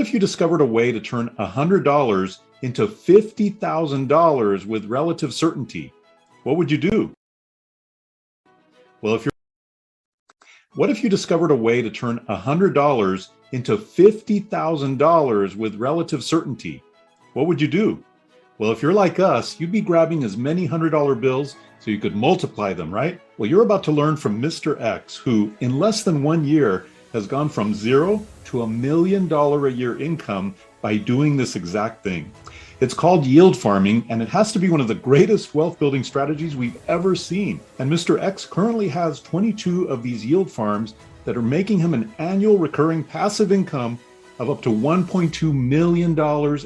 if you discovered a way to turn $100 into $50,000 with relative certainty? What would you do? Well, what if you discovered a way to turn $100 into $50,000 with relative certainty? What would you do? Well, if you're like us, you'd be grabbing as many $100 bills so you could multiply them, right? Well, you're about to learn from Mr. X, who in less than 1 year has gone from zero to $1 million a year income by doing this exact thing. It's called yield farming, and it has to be one of the greatest wealth building strategies we've ever seen. And Mr. X currently has 22 of these yield farms that are making him an annual recurring passive income of up to $1.2 million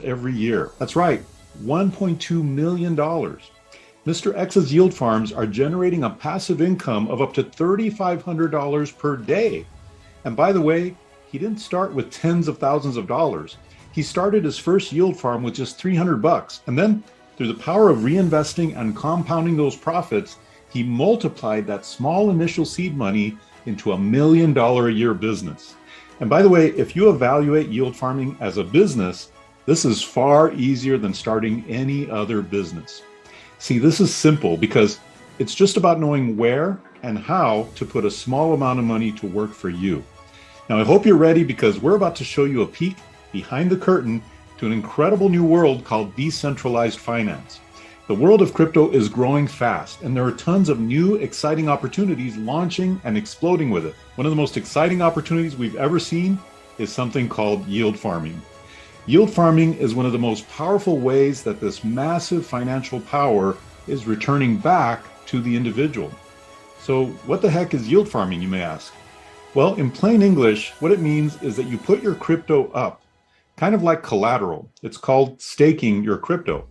every year. That's right, $1.2 million. Mr. X's yield farms are generating a passive income of up to $3,500 per day. And by the way, he didn't start with tens of thousands of dollars. He started his first yield farm with just $300. And then through the power of reinvesting and compounding those profits, he multiplied that small initial seed money into $1 million a year business. And by the way, if you evaluate yield farming as a business, this is far easier than starting any other business. See, this is simple because it's just about knowing where and how to put a small amount of money to work for you. Now, I hope you're ready because we're about to show you a peek behind the curtain to an incredible new world called decentralized finance. The world of crypto is growing fast, and there are tons of new, exciting opportunities launching and exploding with it. One of the most exciting opportunities we've ever seen is something called yield farming. Yield farming is one of the most powerful ways that this massive financial power is returning back to the individual. So what the heck is yield farming, you may ask? Well, in plain English, what it means is that you put your crypto up, kind of like collateral. It's called staking your crypto.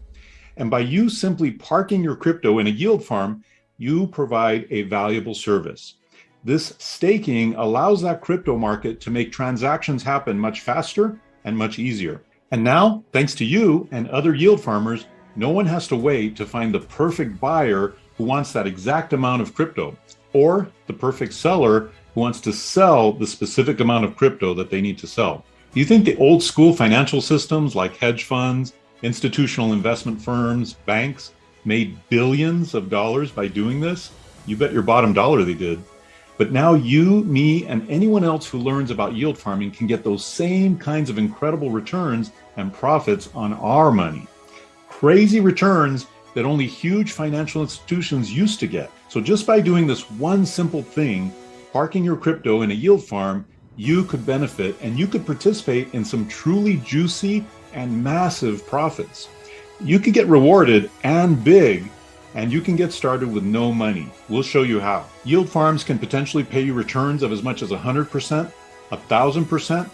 And by you simply parking your crypto in a yield farm, you provide a valuable service. This staking allows that crypto market to make transactions happen much faster and much easier. And now, thanks to you and other yield farmers, no one has to wait to find the perfect buyer who wants that exact amount of crypto, or the perfect seller who wants to sell the specific amount of crypto that they need to sell. Do you think the old school financial systems like hedge funds, institutional investment firms, banks made billions of dollars by doing this? You bet your bottom dollar they did. But now you, me, and anyone else who learns about yield farming can get those same kinds of incredible returns and profits on our money. Crazy returns that only huge financial institutions used to get. So just by doing this one simple thing, parking your crypto in a yield farm, you could benefit and you could participate in some truly juicy and massive profits. You could get rewarded and big, and you can get started with no money. We'll show you how. Yield farms can potentially pay you returns of as much as 100%, 1,000%,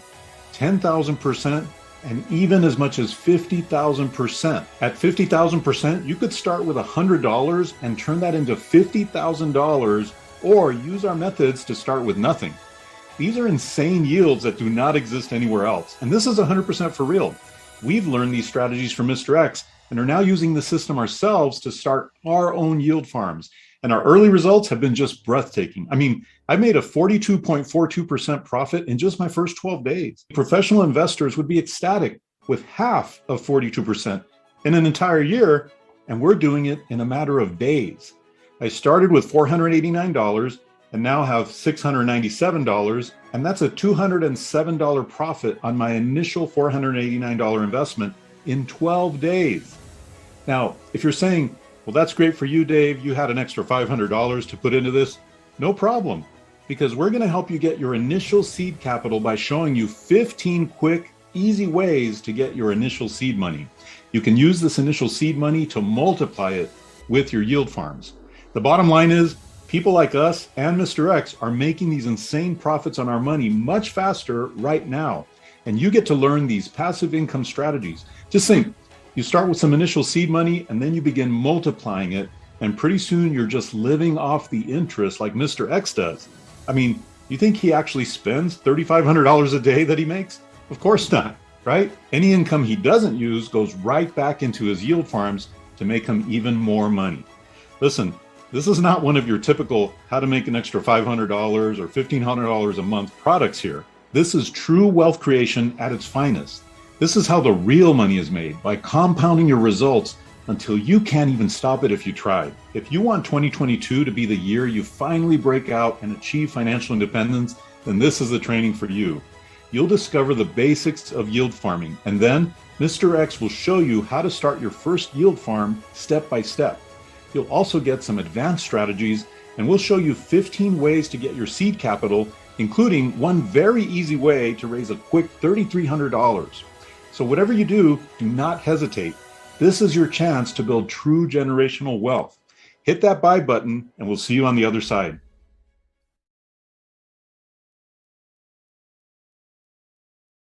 10,000%, and even as much as 50,000%. At 50,000%, you could start with $100 and turn that into $50,000, or use our methods to start with nothing. These are insane yields that do not exist anywhere else. And this is 100% for real. We've learned these strategies from Mr. X and are now using the system ourselves to start our own yield farms. And our early results have been just breathtaking. I mean, I made a 42.42% profit in just my first 12 days. Professional investors would be ecstatic with half of 42% in an entire year, and we're doing it in a matter of days. I started with $489 and now have $697, and that's a $207 profit on my initial $489 investment in 12 days. Now, if you're saying, well, that's great for you, Dave, you had an extra $500 to put into this, no problem, because we're gonna help you get your initial seed capital by showing you 15 quick, easy ways to get your initial seed money. You can use this initial seed money to multiply it with your yield farms. The bottom line is, people like us and Mr. X are making these insane profits on our money much faster right now. And you get to learn these passive income strategies. Just think, you start with some initial seed money and then you begin multiplying it. And pretty soon you're just living off the interest like Mr. X does. I mean, you think he actually spends $3,500 a day that he makes? Of course not, right? Any income he doesn't use goes right back into his yield farms to make him even more money. Listen, this is not one of your typical how to make an extra $500 or $1,500 a month products here. This is true wealth creation at its finest. This is how the real money is made, by compounding your results until you can't even stop it if you try. If you want 2022 to be the year you finally break out and achieve financial independence, then this is the training for you. You'll discover the basics of yield farming, and then Mr. X will show you how to start your first yield farm step by step. You'll also get some advanced strategies, and we'll show you 15 ways to get your seed capital, including one very easy way to raise a quick $3,300. So whatever you do not hesitate. This is your chance to build true generational wealth. Hit that buy button, and we'll see you on the other side.